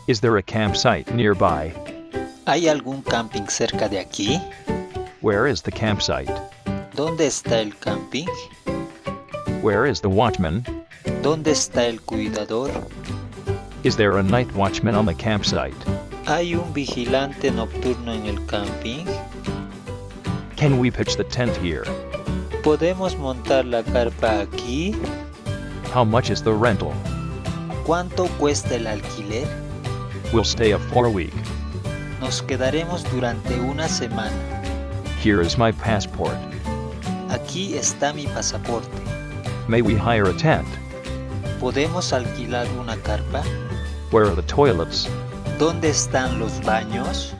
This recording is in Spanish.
Is there a campsite nearby? ¿Hay algún camping cerca de aquí? Where is the campsite? ¿Dónde está el camping? Where is the watchman? ¿Dónde está el cuidador? Is there a night watchman on the campsite? ¿Hay un vigilante nocturno en el camping? Can we pitch the tent here? ¿Podemos montar la carpa aquí? How much is the rental? ¿Cuánto cuesta el alquiler? We'll stay for a week. Nos quedaremos durante una semana. Here is my passport. Aquí está mi pasaporte. May we hire a tent? ¿Podemos alquilar una carpa? Where are the toilets? ¿Dónde están los baños?